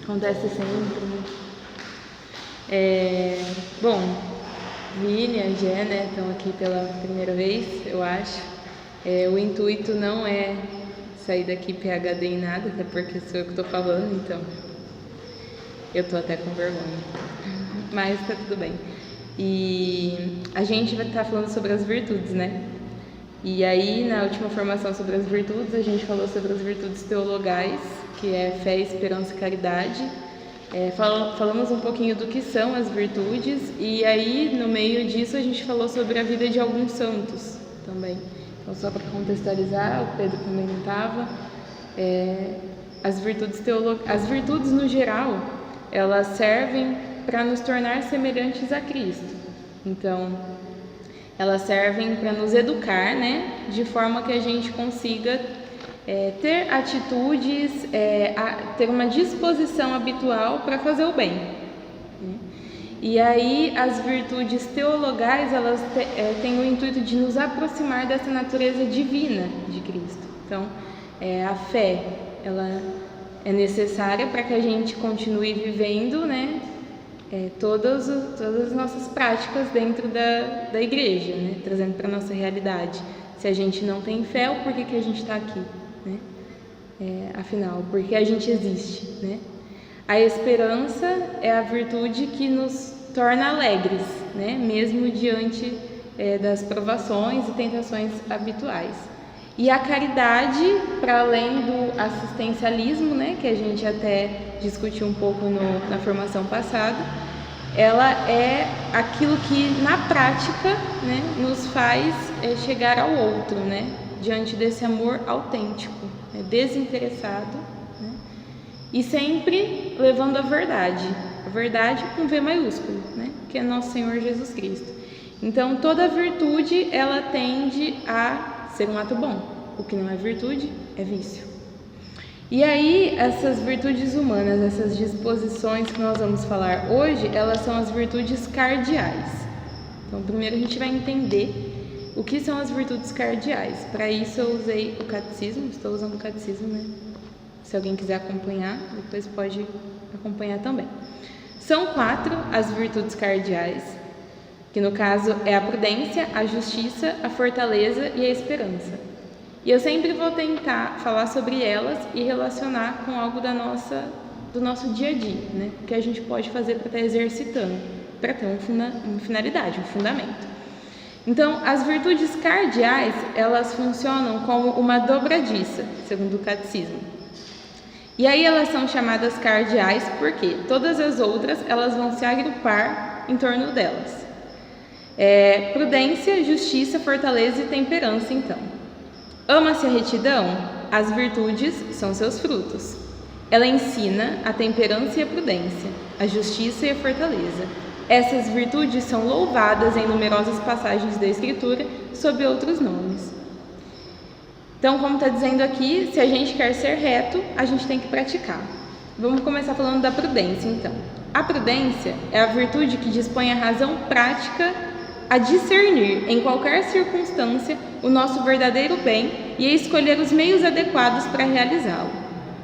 Acontece sempre, né? Bom, Vini e a Gé, né, estão aqui pela primeira vez, eu acho. O intuito não é sair daqui PhD em nada, até porque sou eu que estou falando, então eu tô até com vergonha. Mas tá tudo bem. E a gente vai estar falando sobre as virtudes, né? E aí, na última formação sobre as virtudes, a gente falou sobre as virtudes teologais, que é fé, esperança e caridade. Falamos um pouquinho do que são as virtudes, e aí, no meio disso, a gente falou sobre a vida de alguns santos também. Então, só para contextualizar, o Pedro também não estava. As virtudes, no geral, elas servem para nos tornar semelhantes a Cristo. Então, elas servem para nos educar, né, de forma que a gente consiga ter atitudes, ter uma disposição habitual para fazer o bem. Né? E aí as virtudes teologais, elas têm o intuito de nos aproximar dessa natureza divina de Cristo. Então, a fé, ela é necessária para que a gente continue vivendo, né, todas as nossas práticas dentro da igreja, né, trazendo para a nossa realidade. Se a gente não tem fé, por que a gente está aqui? Né? Afinal, por que a gente existe? Né? A esperança é a virtude que nos torna alegres, né, mesmo diante das provações e tentações habituais. E a caridade, para além do assistencialismo, né, que a gente até discutiu um pouco na formação passada, ela é aquilo que na prática, né, nos faz chegar ao outro, né, diante desse amor autêntico, desinteressado, né, e sempre levando a verdade com V maiúsculo, né, que é nosso Senhor Jesus Cristo. Então toda virtude ela tende a ser um ato bom. O que não é virtude é vício. E aí, essas virtudes humanas, essas disposições que nós vamos falar hoje, elas são as virtudes cardeais. Então, primeiro a gente vai entender o que são as virtudes cardeais. Para isso eu usei o catecismo, estou usando o catecismo, né? Se alguém quiser acompanhar, depois pode acompanhar também. São 4 as virtudes cardeais, que no caso é a prudência, a justiça, a fortaleza e a esperança. E eu sempre vou tentar falar sobre elas e relacionar com algo do nosso dia a dia, né? O que a gente pode fazer para estar exercitando, para ter uma finalidade, um fundamento. Então, as virtudes cardeais, elas funcionam como uma dobradiça, segundo o catecismo. E aí elas são chamadas cardeais porque todas as outras elas vão se agrupar em torno delas. Prudência, justiça, fortaleza e temperança, então. Ama-se a retidão? As virtudes são seus frutos. Ela ensina a temperança e a prudência, a justiça e a fortaleza. Essas virtudes são louvadas em numerosas passagens da Escritura sob outros nomes. Então, como está dizendo aqui, se a gente quer ser reto, a gente tem que praticar. Vamos começar falando da prudência, então. A prudência é a virtude que dispõe a razão prática a discernir, em qualquer circunstância, o nosso verdadeiro bem e a escolher os meios adequados para realizá-lo.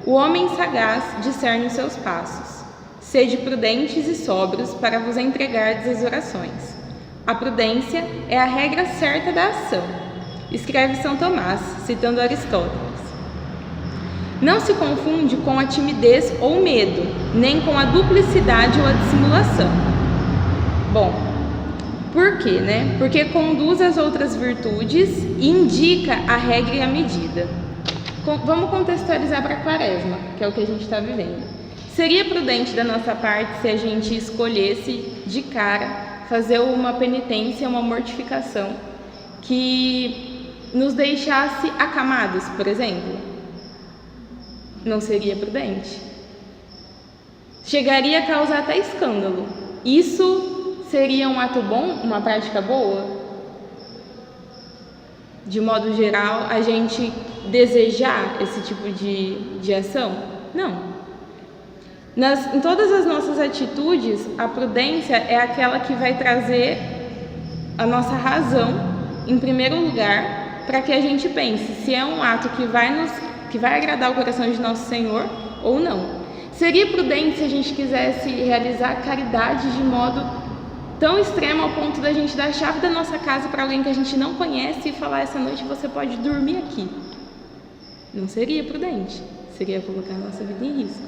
O homem sagaz discerne os seus passos. Sede prudentes e sóbrios para vos entregardes às orações. A prudência é a regra certa da ação. Escreve São Tomás, citando Aristóteles. Não se confunde com a timidez ou medo, nem com a duplicidade ou a dissimulação. Bom, por quê, né? Porque conduz às outras virtudes e indica a regra e a medida. Vamos contextualizar para a Quaresma, que é o que a gente está vivendo. Seria prudente da nossa parte se a gente escolhesse de cara fazer uma penitência, uma mortificação que nos deixasse acamados, por exemplo? Não seria prudente. Chegaria a causar até escândalo. Isso seria um ato bom, uma prática boa? De modo geral, a gente desejar esse tipo de ação? Não. Em todas as nossas atitudes, a prudência é aquela que vai trazer a nossa razão em primeiro lugar, para que a gente pense se é um ato que vai agradar o coração de nosso Senhor ou não. Seria prudente se a gente quisesse realizar caridade de modo tão extremo ao ponto da gente dar a chave da nossa casa para alguém que a gente não conhece e falar: essa noite você pode dormir aqui. Não seria prudente, seria colocar a nossa vida em risco.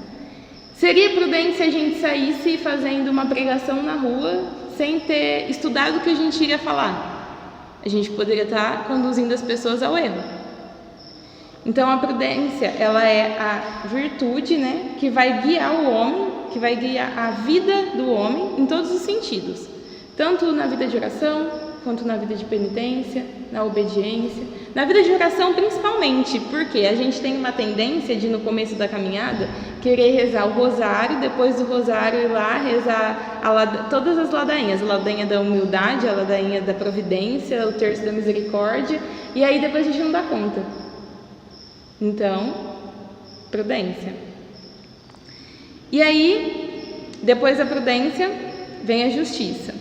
Seria prudente se a gente saísse fazendo uma pregação na rua sem ter estudado o que a gente iria falar. A gente poderia estar conduzindo as pessoas ao erro. Então a prudência, ela é a virtude, né, que vai guiar o homem, que vai guiar a vida do homem em todos os sentidos. Tanto na vida de oração, quanto na vida de penitência, na obediência. Na vida de oração principalmente, porque a gente tem uma tendência de, no começo da caminhada, querer rezar o rosário, depois do rosário ir lá rezar todas as ladainhas. A ladainha da humildade, a ladainha da providência, o terço da misericórdia, e aí depois a gente não dá conta. Então, prudência. E aí, depois da prudência, vem a justiça.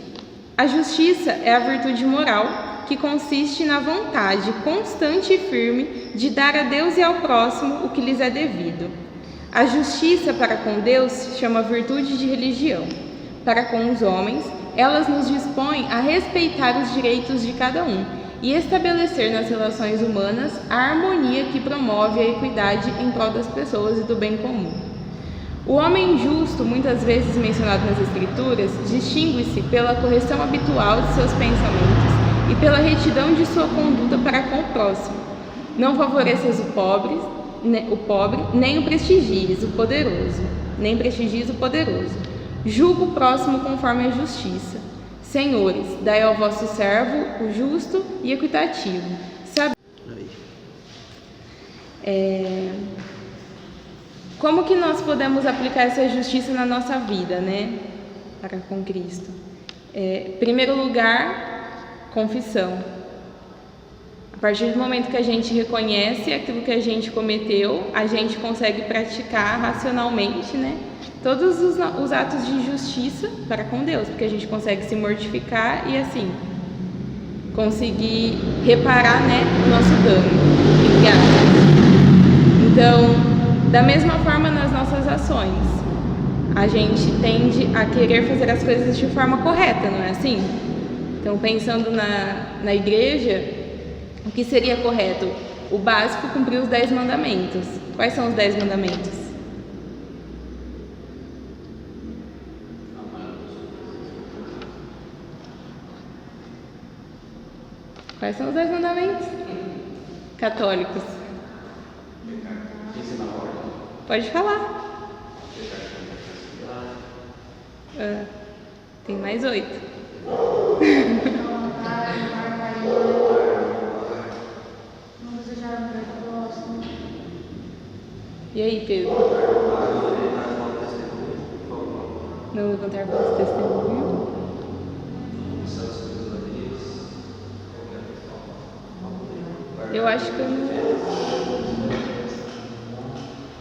A justiça é a virtude moral que consiste na vontade constante e firme de dar a Deus e ao próximo o que lhes é devido. A justiça para com Deus se chama virtude de religião. Para com os homens, elas nos dispõem a respeitar os direitos de cada um e estabelecer nas relações humanas a harmonia que promove a equidade em prol das pessoas e do bem comum. O homem justo, muitas vezes mencionado nas Escrituras, distingue-se pela correção habitual de seus pensamentos e pela retidão de sua conduta para com o próximo. Não favoreces o pobre, nem o prestigies o poderoso, Julga o próximo conforme a justiça. Senhores, dai ao vosso servo o justo e equitativo. Como que nós podemos aplicar essa justiça na nossa vida, né? Para com Cristo. Primeiro lugar, confissão. A partir do momento que a gente reconhece aquilo que a gente cometeu, a gente consegue praticar racionalmente, né, todos os atos de justiça para com Deus, porque a gente consegue se mortificar e assim conseguir reparar, né, o nosso dano. Então, da mesma forma nas nossas ações, a gente tende a querer fazer as coisas de forma correta, não é assim? Então, pensando na igreja, o que seria correto? O básico, cumprir os 10 mandamentos. Quais são os 10 mandamentos? Quais são os 10 mandamentos? Católicos. Pode falar. Tem mais 8. E aí, Pedro? Não levantar falso testemunho. Eu acho que eu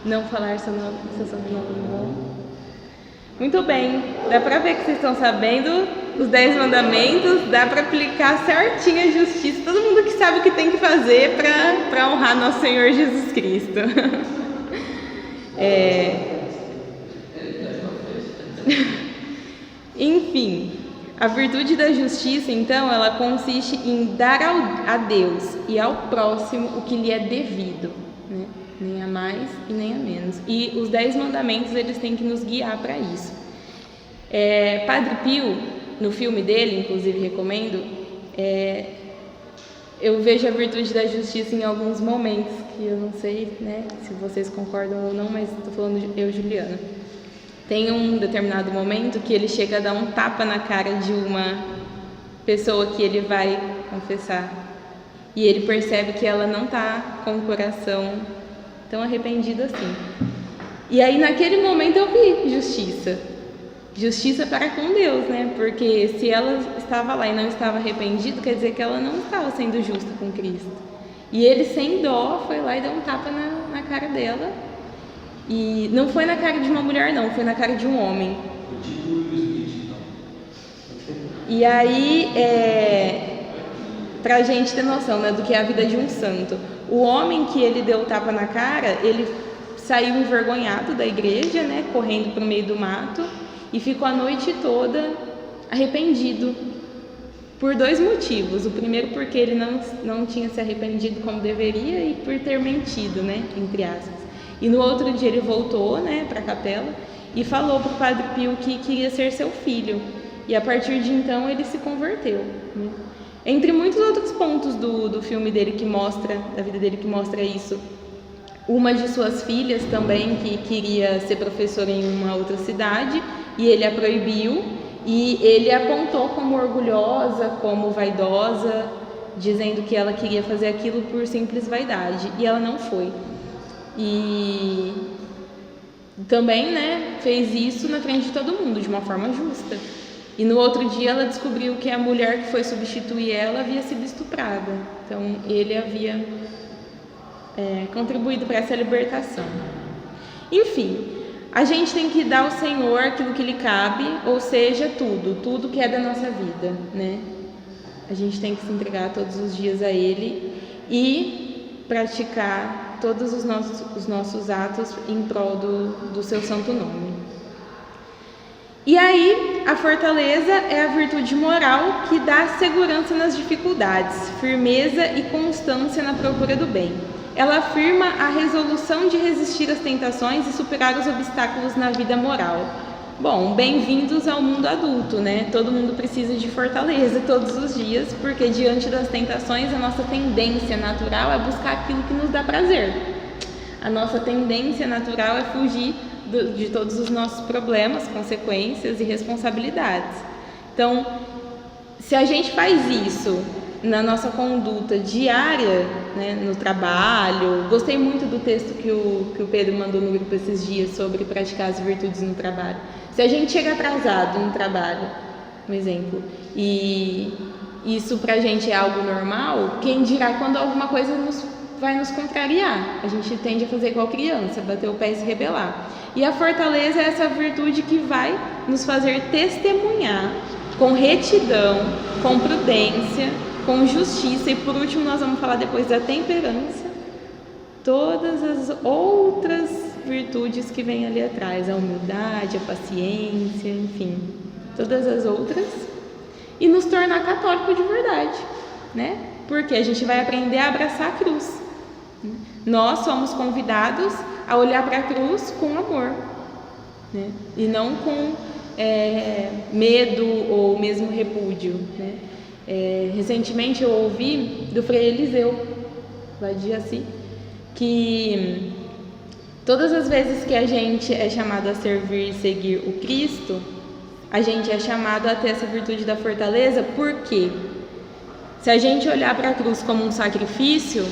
não falar sessão de novo. Muito bem, dá pra ver que vocês estão sabendo os 10 mandamentos, dá pra aplicar certinho a justiça, todo mundo que sabe o que tem que fazer pra honrar nosso Senhor Jesus Cristo. Enfim, a virtude da justiça, então, ela consiste em dar a Deus e ao próximo o que lhe é devido, né? Nem a mais e nem a menos. E os 10 mandamentos, eles têm que nos guiar para isso. Padre Pio, no filme dele, inclusive recomendo, eu vejo a virtude da justiça em alguns momentos, que eu não sei, né, se vocês concordam ou não, mas estou falando eu, Juliana. Tem um determinado momento que ele chega a dar um tapa na cara de uma pessoa que ele vai confessar. E ele percebe que ela não está com o coração tão arrependido assim. E aí naquele momento eu vi justiça. Justiça para com Deus, né? Porque se ela estava lá e não estava arrependida, quer dizer que ela não estava sendo justa com Cristo. E ele, sem dó, foi lá e deu um tapa na cara dela. E não foi na cara de uma mulher, não, foi na cara de um homem. E aí, pra gente ter noção, né, do que é a vida de um santo. O homem que ele deu o tapa na cara, ele saiu envergonhado da igreja, né, correndo para o meio do mato, e ficou a noite toda arrependido por 2 motivos. O primeiro porque ele não tinha se arrependido como deveria e por ter mentido, né, entre aspas. E no outro dia ele voltou, né, para a capela e falou para o Padre Pio que queria ser seu filho. E a partir de então ele se converteu, né? Entre muitos outros pontos do filme dele da vida dele que mostra isso, uma de suas filhas também que queria ser professora em uma outra cidade e ele a proibiu, e ele apontou como orgulhosa, como vaidosa, dizendo que ela queria fazer aquilo por simples vaidade, e ela não foi. E também, né, fez isso na frente de todo mundo, de uma forma justa. E no outro dia ela descobriu que a mulher que foi substituir ela havia sido estuprada. Então ele havia contribuído para essa libertação. Enfim, a gente tem que dar ao Senhor aquilo que lhe cabe, ou seja, tudo que é da nossa vida, né? A gente tem que se entregar todos os dias a Ele e praticar todos os nossos atos em prol do seu santo nome. E aí, a fortaleza é a virtude moral que dá segurança nas dificuldades, firmeza e constância na procura do bem. Ela afirma a resolução de resistir às tentações e superar os obstáculos na vida moral. Bom, bem-vindos ao mundo adulto, né? Todo mundo precisa de fortaleza todos os dias, porque diante das tentações a nossa tendência natural é buscar aquilo que nos dá prazer. A nossa tendência natural é fugir de todos os nossos problemas, consequências e responsabilidades. Então, se a gente faz isso na nossa conduta diária, né, no trabalho, gostei muito do texto que o Pedro mandou no grupo esses dias sobre praticar as virtudes no trabalho. Se a gente chega atrasado no trabalho, um exemplo, e isso pra gente é algo normal, quem dirá quando alguma coisa vai nos contrariar? A gente tende a fazer igual criança, bater o pé e se rebelar. E a fortaleza é essa virtude que vai nos fazer testemunhar com retidão, com prudência, com justiça, e por último nós vamos falar depois da temperança, todas as outras virtudes que vêm ali atrás, a humildade, a paciência, enfim, todas as outras, e nos tornar católico de verdade, né? Porque a gente vai aprender a abraçar a cruz. Nós somos convidados a olhar para a cruz com amor, né? E não com medo ou mesmo repúdio, né? Recentemente eu ouvi do Frei Eliseu, lá de Jaci, que todas as vezes que a gente é chamado a servir e seguir o Cristo, a gente é chamado a ter essa virtude da fortaleza, porque se a gente olhar para a cruz como um sacrifício,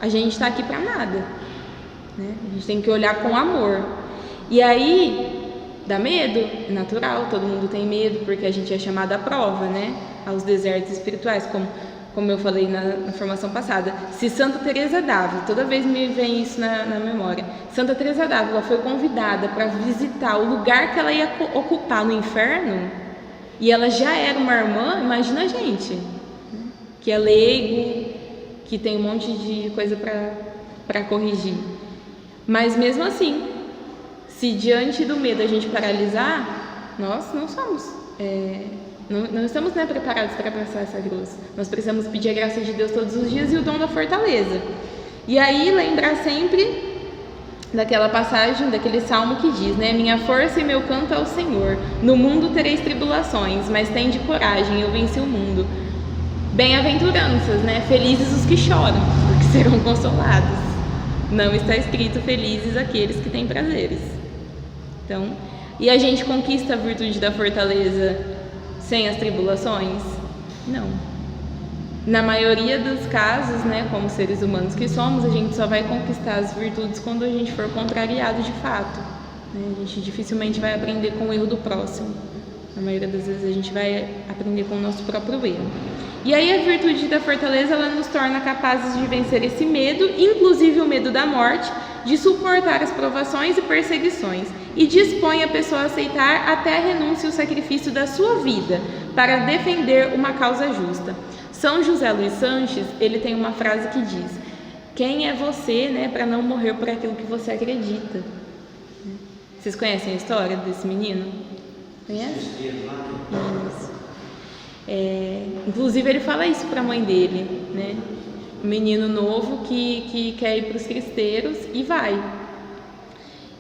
a gente está aqui para nada, né? A gente tem que olhar com amor. E aí dá medo, é natural, todo mundo tem medo, porque a gente é chamado à prova, né? Aos desertos espirituais, como eu falei na formação passada. Se Santa Teresa d'Ávila, toda vez me vem isso na memória, Santa Teresa d'Ávila foi convidada para visitar o lugar que ela ia ocupar no inferno, e ela já era uma irmã, imagina a gente, né? Que é leigo, que tem um monte de coisa para corrigir. Mas mesmo assim, se diante do medo a gente paralisar, nós não somos, não estamos, né, preparados para abraçar essa cruz. Nós precisamos pedir a graça de Deus todos os dias e o dom da fortaleza. E aí lembrar sempre daquela passagem, daquele salmo que diz, né, minha força e meu canto ao Senhor. No mundo tereis tribulações, mas tende coragem, eu venci o mundo. Bem-aventuranças, né? Felizes os que choram, porque serão consolados. Não está escrito felizes aqueles que têm prazeres. Então, e a gente conquista a virtude da fortaleza sem as tribulações? Não. Na maioria dos casos, né, como seres humanos que somos, a gente só vai conquistar as virtudes quando a gente for contrariado de fato, né? A gente dificilmente vai aprender com o erro do próximo. Na maioria das vezes a gente vai aprender com o nosso próprio erro. E aí a virtude da fortaleza, ela nos torna capazes de vencer esse medo, inclusive o medo da morte, de suportar as provações e perseguições, e dispõe a pessoa a aceitar até a renúncia e o sacrifício da sua vida para defender uma causa justa. São José Luís Sanches, ele tem uma frase que diz: quem é você, né, para não morrer por aquilo que você acredita? Vocês conhecem a história desse menino? Conhece? Isso. Inclusive ele fala isso para a mãe dele, né? Um menino novo que quer ir para os cristeiros e vai.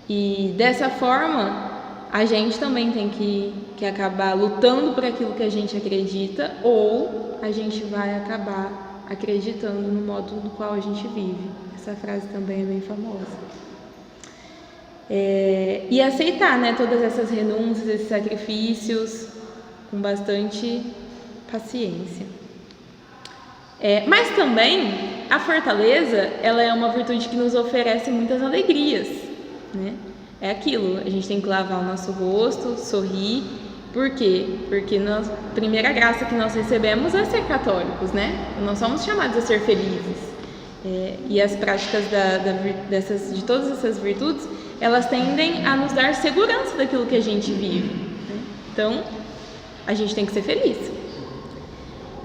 E dessa forma a gente também tem que acabar lutando por aquilo que a gente acredita, ou a gente vai acabar acreditando no modo no qual a gente vive. Essa frase também é bem famosa. E aceitar, né, todas essas renúncias, esses sacrifícios com bastante paciência. Mas também a fortaleza, ela é uma virtude que nos oferece muitas alegrias, né? É aquilo, a gente tem que lavar o nosso rosto, sorrir. Por quê? Porque a primeira graça que nós recebemos é ser católicos, né? Nós somos chamados a ser felizes. E as práticas de todas essas virtudes, elas tendem a nos dar segurança daquilo que a gente vive, né? Então, a gente tem que ser feliz.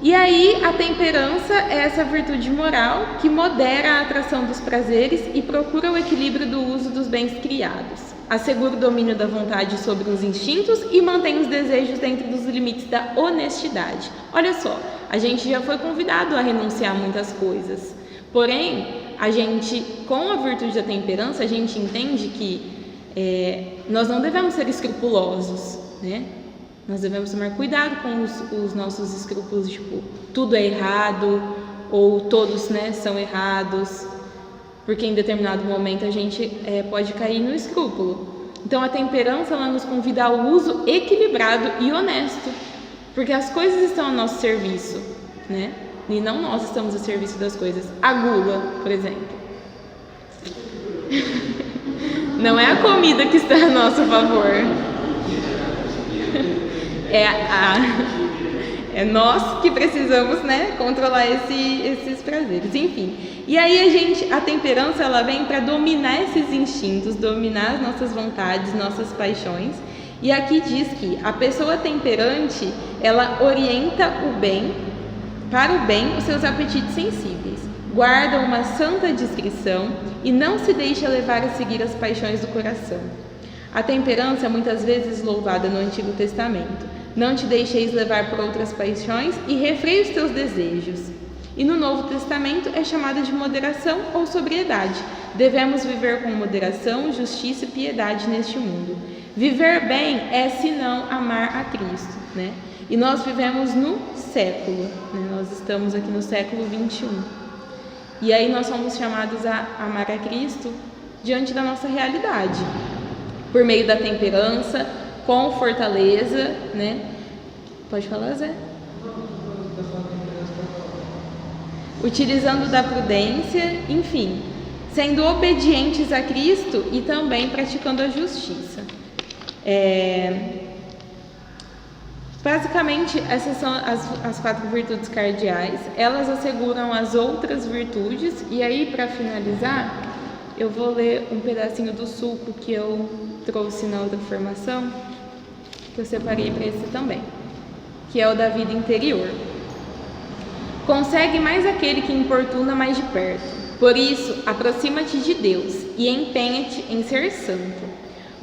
E aí, a temperança é essa virtude moral que modera a atração dos prazeres e procura o equilíbrio do uso dos bens criados. Assegura o domínio da vontade sobre os instintos e mantém os desejos dentro dos limites da honestidade. Olha só, a gente já foi convidado a renunciar a muitas coisas. Porém, a gente, com a virtude da temperança, a gente entende que nós não devemos ser escrupulosos, né? Nós devemos tomar cuidado com os nossos escrúpulos, tipo, tudo é errado, ou todos, né, são errados, porque em determinado momento a gente pode cair no escrúpulo. Então a temperança, ela nos convida ao uso equilibrado e honesto, porque as coisas estão ao nosso serviço, né? E não nós estamos a serviço das coisas. A gula, por exemplo. Não é a comida que está a nosso favor. É nós que precisamos, né, controlar esses prazeres. Enfim. E aí a temperança, ela vem para dominar esses instintos, dominar as nossas vontades, nossas paixões. E aqui diz que a pessoa temperante, ela orienta para o bem os seus apetites sensíveis, guarda uma santa discrição e não se deixa levar a seguir as paixões do coração. A temperança é muitas vezes louvada no Antigo Testamento. Não te deixeis levar por outras paixões e refreia os teus desejos. E no Novo Testamento é chamada de moderação ou sobriedade. Devemos viver com moderação, justiça e piedade neste mundo. Viver bem é, senão, amar a Cristo, né? E nós vivemos no século, né? Nós estamos aqui no século 21. E aí nós somos chamados a amar a Cristo diante da nossa realidade, por meio da temperança, com fortaleza, né? Pode falar, Zé? Utilizando da prudência, enfim, sendo obedientes a Cristo e também praticando a justiça. Basicamente, essas são as 4 virtudes cardeais. Elas asseguram as outras virtudes. E aí, para finalizar, eu vou ler um pedacinho do suco que eu trouxe na outra formação, que eu separei para esse também, que é o da vida interior. Consegue mais aquele que importuna mais de perto. Por isso, aproxima-te de Deus e empenha-te em ser santo.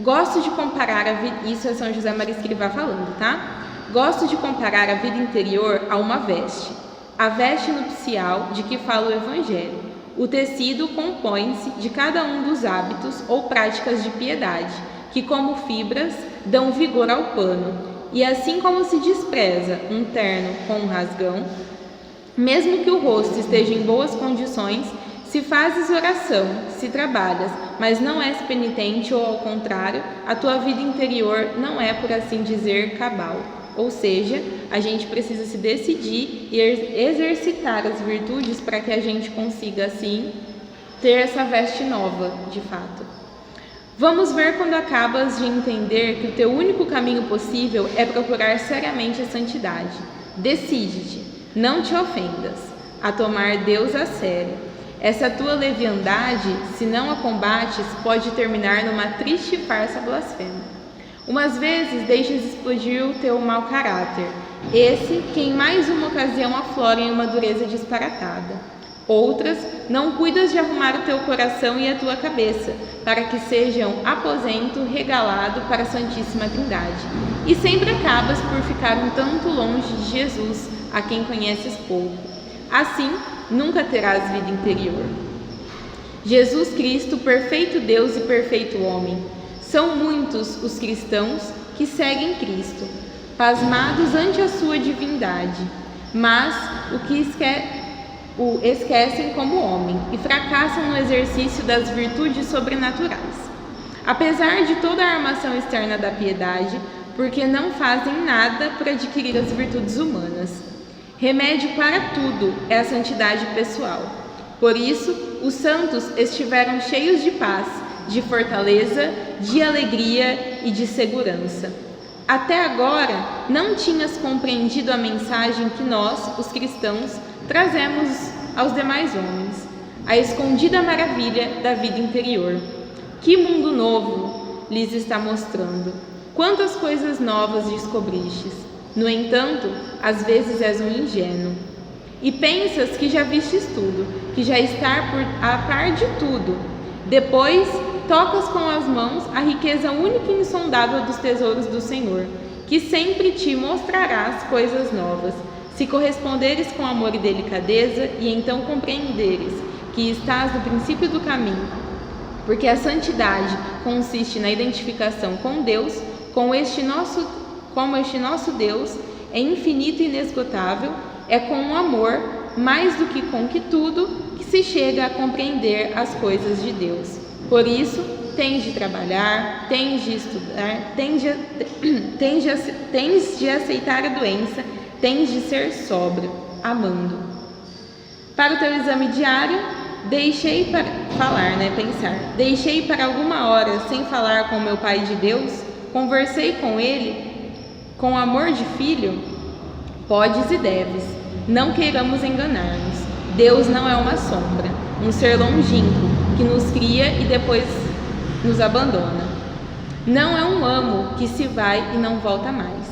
Gosto de comparar a vida... Isso é São José Maria Escrivá falando, tá? Gosto de comparar a vida interior a uma veste. A veste nupcial de que fala o Evangelho. O tecido compõe-se de cada um dos hábitos ou práticas de piedade, que como fibras dão vigor ao pano. E assim como se despreza um terno com um rasgão, mesmo que o rosto esteja em boas condições, se fazes oração, se trabalhas, mas não és penitente ou ao contrário, a tua vida interior não é, por assim dizer, cabal. Ou seja, a gente precisa se decidir e exercitar as virtudes para que a gente consiga, assim, ter essa veste nova, de fato. Vamos ver quando acabas de entender que o teu único caminho possível é procurar seriamente a santidade. Decide-te, não te ofendas, a tomar Deus a sério. Essa tua leviandade, se não a combates, pode terminar numa triste farsa blasfema. Umas vezes deixas explodir o teu mau caráter, esse que em mais uma ocasião aflora em uma dureza disparatada. Outras, não cuidas de arrumar o teu coração e a tua cabeça, para que sejam aposento regalado para a Santíssima Trindade. E sempre acabas por ficar um tanto longe de Jesus, a quem conheces pouco. Assim, nunca terás vida interior. Jesus Cristo, perfeito Deus e perfeito homem. São muitos os cristãos que seguem Cristo, pasmados ante a sua divindade, mas o esquecem como homem e fracassam no exercício das virtudes sobrenaturais. Apesar de toda a armação externa da piedade, porque não fazem nada para adquirir as virtudes humanas. Remédio para tudo é a santidade pessoal. Por isso, os santos estiveram cheios de paz, de fortaleza, de alegria e de segurança. Até agora, não tinhas compreendido a mensagem que nós, os cristãos, trazemos aos demais homens, a escondida maravilha da vida interior. Que mundo novo lhes está mostrando! Quantas coisas novas descobristes! No entanto, às vezes és um ingênuo. E pensas que já vistes tudo, que já está a par de tudo. Depois, tocas com as mãos a riqueza única e insondável dos tesouros do Senhor, que sempre te mostrarás coisas novas, se corresponderes com amor e delicadeza, e então compreenderes que estás no princípio do caminho, porque a santidade consiste na identificação com Deus, como este nosso Deus é infinito e inesgotável, é com o amor, mais do que com que tudo, que se chega a compreender as coisas de Deus. Por isso, tens de trabalhar, tens de estudar, tens de aceitar a doença, tens de ser sóbrio, amando. Para o teu exame diário, deixei para alguma hora sem falar com meu Pai de Deus, conversei com Ele com amor de filho. Podes e deves, não queiramos enganar-nos. Deus não é uma sombra, um ser longínquo que nos cria e depois nos abandona. Não é um amo que se vai e não volta mais.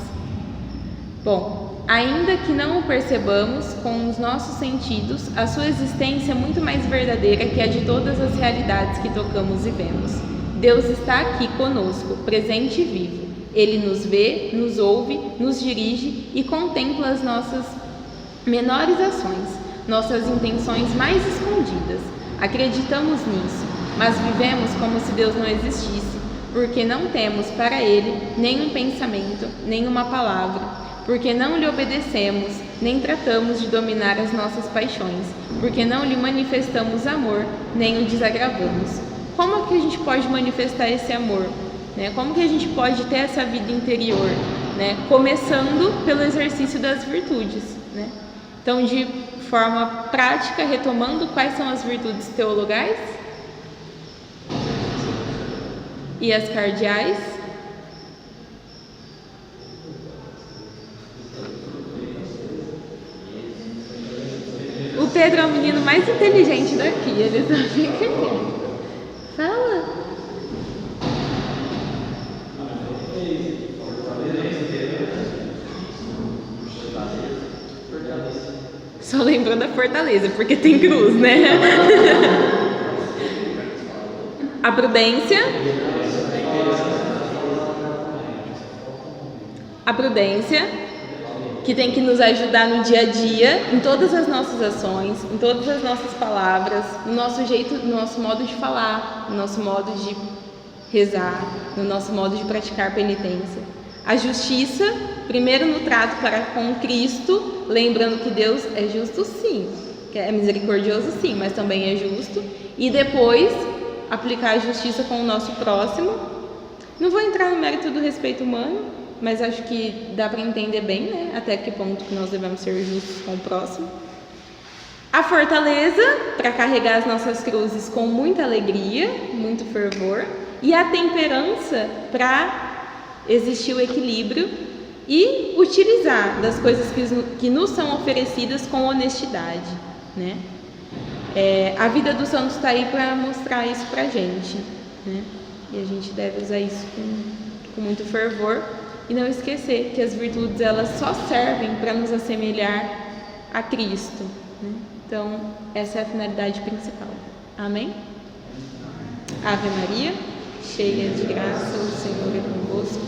Bom, ainda que não o percebamos com os nossos sentidos, a sua existência é muito mais verdadeira que a de todas as realidades que tocamos e vemos. Deus está aqui conosco, presente e vivo. Ele nos vê, nos ouve, nos dirige e contempla as nossas menores ações, nossas intenções mais escondidas. Acreditamos nisso, mas vivemos como se Deus não existisse, porque não temos para Ele nenhum pensamento, nenhuma palavra, porque não lhe obedecemos, nem tratamos de dominar as nossas paixões, porque não lhe manifestamos amor, nem o desagravamos. Como é que a gente pode manifestar esse amor? Como que a gente pode ter essa vida interior? Começando pelo exercício das virtudes. Então, de forma prática, retomando quais são as virtudes teologais e as cardeais. O Pedro é o menino mais inteligente daqui, ele só fica aqui. Fala. Só lembrou da fortaleza, porque tem cruz, né? A prudência. A prudência, que tem que nos ajudar no dia a dia, em todas as nossas ações, em todas as nossas palavras, no nosso jeito, no nosso modo de falar, no nosso modo de rezar, no nosso modo de praticar penitência. A justiça, primeiro no trato para com Cristo, lembrando que Deus é justo sim, que é misericordioso sim, mas também é justo, e depois aplicar a justiça com o nosso próximo. Não vou entrar no mérito do respeito humano, mas acho que dá para entender bem, até que ponto que nós devemos ser justos com o próximo. A fortaleza, para carregar as nossas cruzes com muita alegria, muito fervor, e a temperança, para existir o equilíbrio e utilizar das coisas que nos são oferecidas com honestidade, A vida dos santos está aí para mostrar isso para a gente, E a gente deve usar isso com muito fervor e não esquecer que as virtudes elas só servem para nos assemelhar a Cristo, Então, essa é a finalidade principal. Amém? Ave Maria, cheia de graça, o Senhor é convosco.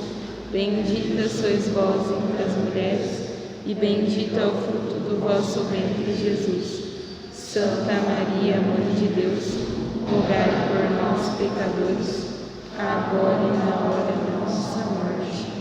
Bendita sois vós entre as mulheres, e bendito é o fruto do vosso ventre, Jesus. Santa Maria, Mãe de Deus, rogai por nós, pecadores, agora e na hora da nossa morte.